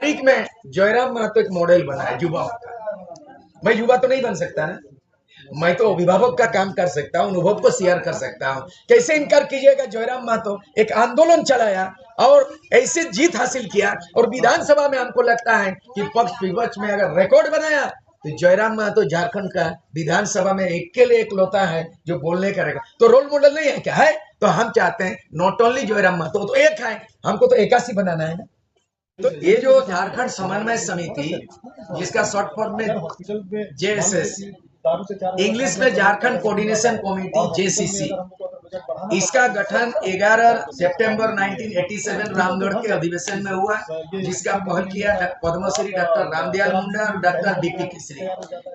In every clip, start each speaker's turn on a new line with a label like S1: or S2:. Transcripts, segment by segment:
S1: Politics में जयराम महतो एक model बना है युवाओं का। मैं युवा तो नहीं बन सकता ना, मैं तो अभिभावक का काम कर सकता हूँ, अनुभव को शेयर कर सकता हूँ। कैसे इनकार कीजिएगा, जयराम महतो एक आंदोलन चलाया और ऐसे जीत हासिल किया, और विधानसभा में हमको लगता है कि पक्ष विपक्ष में अगर रिकॉर्ड बनाया तो जयराम महतो झारखंड का विधानसभा में इकलौता है जो बोलने का रहेगा। तो रोल मॉडल नहीं है क्या है? तो हम चाहते हैं नॉट ओनली जयराम महतो तो एक है, हमको तो 81 बनाना है ना। तो ये जो झारखंड समन्वय समिति, जिसका शॉर्ट फॉर्म में जेएसएस, इंग्लिश में झारखंड कोऑर्डिनेशन कमेटी जेसीसी, इसका गठन 11 सितंबर 1987 रामगढ़ के अधिवेशन में हुआ, जिसका पहल किया पद्मश्री डॉक्टर रामदयाल मुंडा और डॉक्टर बीपी केसरी,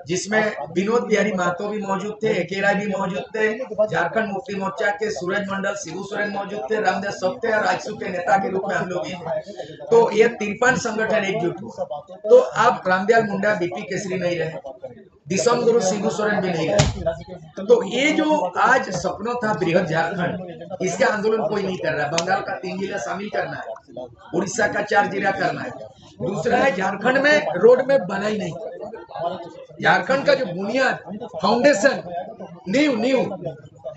S1: जिसमें विनोद बिहारी महतो भी मौजूद थे, एके राय भी मौजूद थे, झारखंड मुक्ति मोर्चा के सूरज मंडल शिबू सोरेन मौजूद थे, रामदेव सोपते और आजसू के नेता के रूप में हम लोग हैं। तो ये 53 संगठन एकजुट हुआ। तो अब रामदयाल मुंडा बीपी केसरी नहीं रहे, दिसम गुरु शिबू सोरेन भी नहीं रहे। तो ये जो आज सपना था बृहद झारखंड, इसका आंदोलन कोई नहीं कर रहा। बंगाल का 3 जिला शामिल करना है, उड़ीसा का 4 जिला करना है। दूसरा है झारखंड में रोड में बना ही नहीं। झारखंड का जो बुनियाद फाउंडेशन नींव,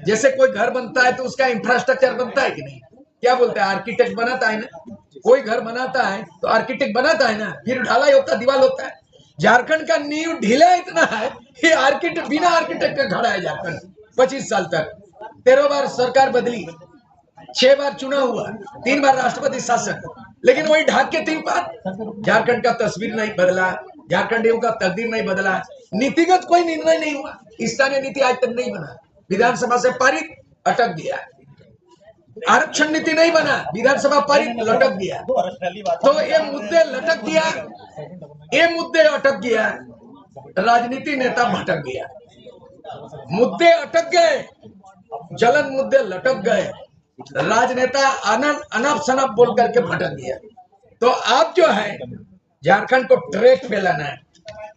S1: जैसे कोई घर बनता है तो उसका इंफ्रास्ट्रक्चर बनता है कि नहीं? क्या बोलते हैं, आर्किटेक्ट बनाता है ना। कोई घर बनाता है तो आर्किटेक्ट बनाता है ना, फिर ढलाई होता है, दीवार होता है। झारखंड का नींव ढीला इतना है कि आर्किटेक्ट बिना आर्किटेक्ट का खड़ा है झारखंड 25 साल तक। 13 बार सरकार बदली, 6 बार चुनाव हुआ, 3 बार राष्ट्रपति शासन, लेकिन वही ढाक के 3 बार। झारखंड का तस्वीर नहीं बदला, झारखंडियों का तकदीर नहीं बदला, नीतिगत कोई निर्णय नहीं हुआ। स्थानीय नीति आज तक नहीं बना, विधानसभा से पारित अटक गया। आरक्षण नीति नहीं बना, विधानसभा पारित लटक गया। तो ये मुद्दे लटक गया, ये मुद्दे अटक गया, राजनीति नेता भटक गया, मुद्दे अटक गए, जलन मुद्दे लटक गए, राजनेता अनप शनप बोल करके भटक गया। तो आप जो है झारखंड को ट्रैक पे लाना है।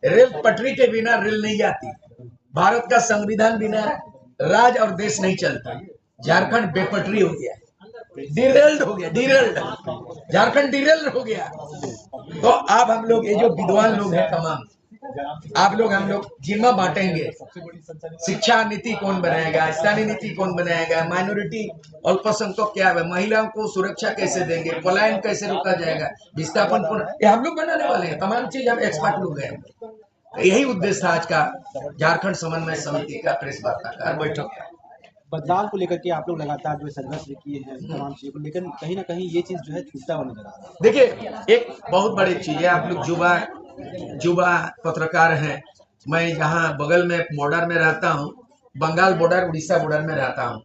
S1: रेल पटरी के बिना रेल नहीं जाती, भारत का संविधान बिना राज और देश नहीं चलता। झारखंड बेपटरी हो गया, डिरेल्ड हो गया, डिरेल्ड झारखंड डिरेल्ड हो गया। तो अब हम लोग ये जो विद्वान लोग हैं तमाम, आप लोग हम लोग जिम्मा बांटेंगे। शिक्षा नीति कौन बनाएगा, स्थानीय नीति कौन बनाएगा, माइनॉरिटी अल्पसंख्यक क्या है, महिलाओं को सुरक्षा कैसे देंगे, पलायन कैसे रोका जाएगा, विस्थापन ये हम लोग बनाने वाले हैं। तमाम चीज हम एक्सपर्ट लोग हैं। यही उद्देश्य था आज का झारखंड समन्वय समिति का प्रेस वार्ता का बैठक का।
S2: बदलाव को लेकर के आप लोग लगातार जो है संघर्ष किए हैं तमाम चीजों को, लेकिन कहीं ना कहीं ये चीज जो है छूटता हुआ नजर आ रहा है।
S1: देखिए, एक बहुत बड़ी चीज है, आप लोग युवा पत्रकार हैं। मैं यहाँ बगल में बॉर्डर में रहता हूँ, बंगाल बॉर्डर उड़ीसा बॉर्डर में रहता हूँ।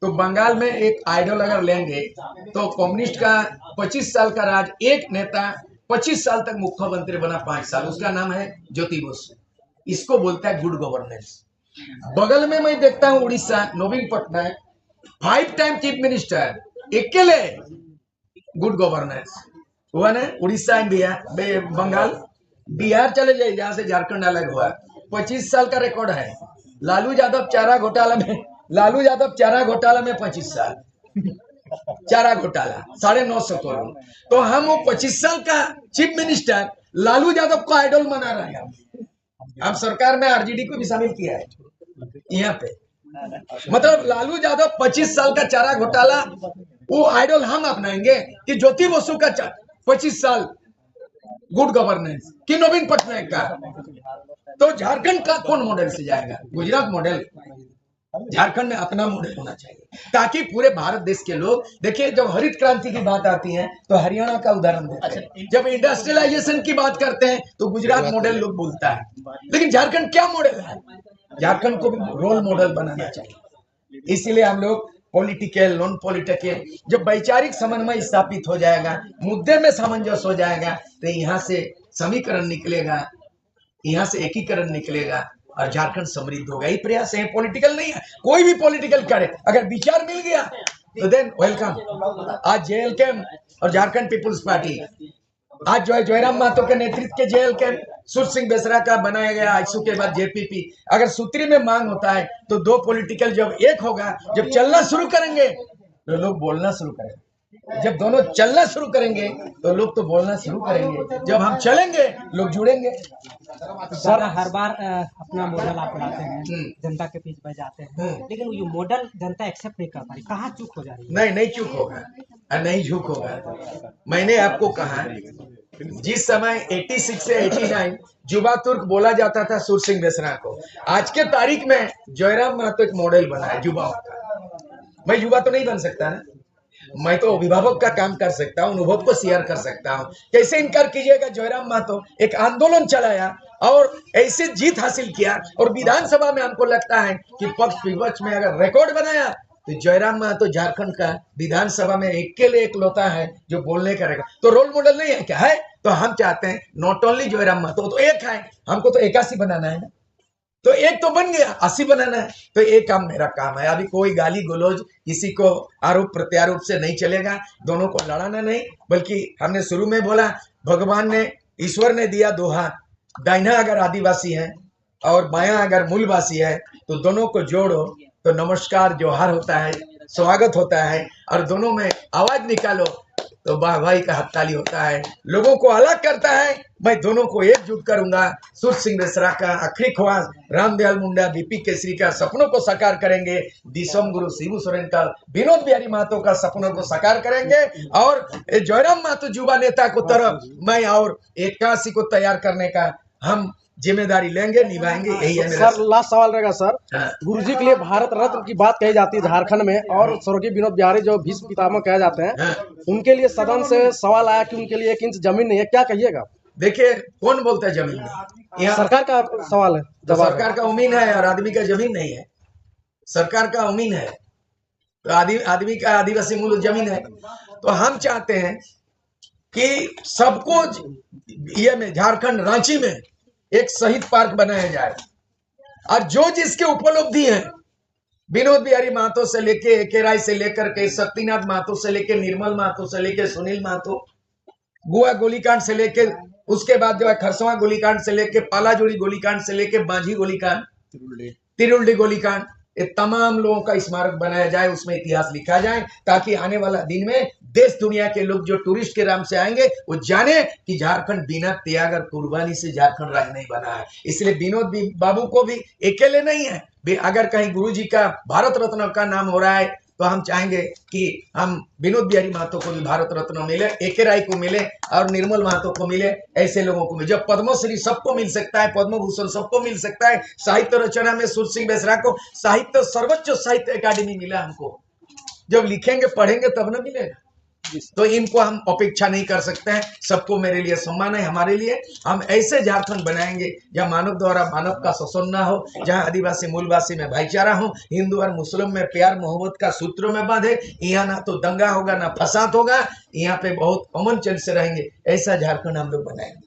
S1: तो बंगाल में एक आइडल अगर लेंगे तो कम्युनिस्ट का 25 साल का राज, एक नेता 25 साल तक मुख्यमंत्री बना 5 साल, उसका नाम है ज्योति बसु। इसको बोलता है गुड गवर्नेंस। बगल में मैं देखता हूँ उड़ीसा, नवीन पटनायक 5 टाइम चीफ मिनिस्टर, अकेले गुड गवर्नेंस हुआ ना। उड़ीसा इंडिया बंगाल, बिहार चले जाइए जहां से झारखंड अलग हुआ, 25 साल का रिकॉर्ड है। लालू यादव चारा घोटाला में 25 साल चारा घोटाला 950 करोड़। तो हम वो 25 साल का चीफ मिनिस्टर लालू यादव को आइडल बना रहे हैं। अब सरकार में आरजेडी को भी शामिल किया है यहाँ पे। मतलब लालू यादव 25 साल का चारा घोटाला, वो आइडल हम अपनाएंगे कि ज्योति बसु का 25 साल गुड गवर्नेंस कि नवीन पटनायक का। तो झारखंड का कौन मॉडल से जाएगा? गुजरात मॉडल। झारखंड में अपना मॉडल होना चाहिए ताकि पूरे भारत देश के लोग देखिए। जब हरित क्रांति की बात आती है तो हरियाणा का उदाहरण देते हैं, जब इंडस्ट्रियलाइजेशन की बात करते हैं तो गुजरात मॉडल लोग बोलता है, लेकिन झारखंड क्या मॉडल है? झारखंड को भी रोल मॉडल बनाना चाहिए। इसीलिए हम लोग पॉलिटिकल नॉन पॉलिटिकल जब वैचारिक समन्वय स्थापित हो जाएगा, मुद्दे में सामंजस्य हो जाएगा, तो यहाँ से समीकरण निकलेगा, यहाँ से एकीकरण निकलेगा और झारखंड समृद्ध होगा। ये प्रयास है, पॉलिटिकल नहीं है। कोई भी पॉलिटिकल करे, अगर विचार मिल गया तो देन वेलकम। आज जेएलके और झारखंड पीपुल्स पार्टी, आज जो है जयराम महतो के नेतृत्व के जेएलके सुर सिंह बेसरा का बनाया गया, आजसू के बाद जेपीपी। अगर सूत्री में मांग होता है तो 2 पॉलिटिकल जब एक होगा, जब चलना शुरू करेंगे तो लोग बोलना शुरू करेंगे। जब दोनों चलना शुरू करेंगे तो लोग तो बोलना शुरू करेंगे, जब हम चलेंगे लोग जुड़ेंगे।
S3: सर हर बार अपना मॉडल आप बढ़ाते हैं, जनता के बीच बजाते हैं, लेकिन ये मॉडल जनता एक्सेप्ट नहीं कर पा रही, कहाँ चूक हो जा रही है?
S1: नहीं चूक होगा और नहीं झूक होगा। मैंने आपको कहा जिस समय 86 से 89 जुबा तुर्क बोला जाता था सुर सिंह बेसरा को, आज के तारीख में जयराम महतो एक मॉडल बना है युवाओं का। मैं युवा तो नहीं बन सकता ना, मैं तो अभिभावक का काम कर सकता हूँ, अनुभव को शेयर कर सकता हूँ। कैसे इनकार कीजिएगा, जयराम महतो एक आंदोलन चलाया और ऐसे जीत हासिल किया, और विधानसभा में हमको लगता है कि पक्ष विपक्ष में अगर रिकॉर्ड बनाया तो जयराम महतो झारखंड का विधानसभा में इकलौता है जो बोलने का रहेगा। तो रोल मॉडल नहीं है क्या? है। तो हम चाहते हैं नॉट ओनली जयराम महतो, तो एक है, हमको तो 81 बनाना है ना, तो एक तो बन गया, 80 बनाना है, तो एक काम मेरा काम है। अभी कोई गाली गलौज किसी को आरोप प्रत्यारोप से नहीं चलेगा, दोनों को लड़ाना नहीं, बल्कि हमने शुरू में बोला भगवान ने, ईश्वर ने दिया दो हाथ, दाहिना अगर आदिवासी है और बायां अगर मूलवासी है तो दोनों को जोड़ो तो नमस्कार जोहार होता है, स्वागत होता है, और दोनों में आवाज निकालो तो वाह भाई का हत्ताली होता है। लोगों को अलग करता है, मैं दोनों को एकजुट करूंगा। सुर सिंह बेसरा का आखिरी ख्वास, रामदयाल मुंडा बीपी केसरी का सपनों को साकार करेंगे, दिसोम गुरु शिबू सोरेन का, विनोद बिहारी महतो का सपनों को साकार करेंगे, और जयराम महतो युवा नेता को तरफ मैं और 81 को तैयार करने का हम जिम्मेदारी लेंगे, निभाएंगे। यही है मेरा
S4: सर। लास्ट सवाल रहेगा सर,
S1: हाँ।
S4: गुरुजी के लिए भारत रत्न की बात कही जाती है झारखंड में, और स्वर्गीय विनोद बिहारी जो भीष्म पितामह कहे जाते हैं,
S1: हाँ।
S4: उनके लिए सदन से सवाल आया कि उनके लिए 1 इंच जमीन नहीं है, क्या कहिएगा?
S1: देखिए कौन बोलता है जमीन में? यहाँ
S4: सरकार का सवाल है,
S1: तो
S4: जवाब
S1: सरकार का उमीन है और आदमी का जमीन नहीं है। सरकार का उमीन है तो आदमी का आदिवासी मूल जमीन है। तो हम चाहते हैं कि सबको ये में झारखंड रांची में एक शहीद पार्क बनाया जाए, और जो जिसके उपलब्धि है, विनोद बिहारी महतो से लेके एके राय से लेकर के शक्तिनाथ महतो से लेके निर्मल महतो से लेके सुनील महतो, गुआ गोलीकांड से लेके, उसके बाद जो है खरसवा गोलीकांड से लेके पालाजुड़ी गोलीकांड से लेके बांझी गोलीकांड, तिरुल्डी गोलीकांड, ये तमाम लोगों का स्मारक बनाया जाए, उसमें इतिहास लिखा जाए, ताकि आने वाला दिन में देश दुनिया के लोग जो टूरिस्ट के नाम से आएंगे वो जाने कि झारखंड बिना त्याग और कुर्बानी से झारखंड राज्य नहीं बना है। इसलिए विनोद बाबू को भी अकेले नहीं है, अगर कहीं गुरुजी का भारत रत्न का नाम हो रहा है तो हम चाहेंगे कि हम विनोद बिहारी महतो को भी भारत रत्न मिले, एके राय को मिले और निर्मल महतो को मिले, ऐसे लोगों को मिले। जब पद्मश्री सबको मिल सकता है, पद्म भूषण सबको मिल सकता है, साहित्य रचना में सुर सिंह बेसरा को साहित्य सर्वोच्च साहित्य अकादमी मिला, हमको जब लिखेंगे पढ़ेंगे तब ना मिलेगा। तो इनको हम अपेक्षा नहीं कर सकते हैं, सबको मेरे लिए सम्मान है। हमारे लिए हम ऐसे झारखंड बनाएंगे जहाँ मानव द्वारा मानव का शोषण ना हो, जहाँ आदिवासी मूलवासी में भाईचारा हो, हिंदू और मुस्लिम में प्यार मोहब्बत का सूत्रों में बांधे। यहाँ ना तो दंगा होगा ना फसाद होगा, यहाँ पे बहुत अमन चैन से रहेंगे। ऐसा झारखंड हम लोग बनाएंगे।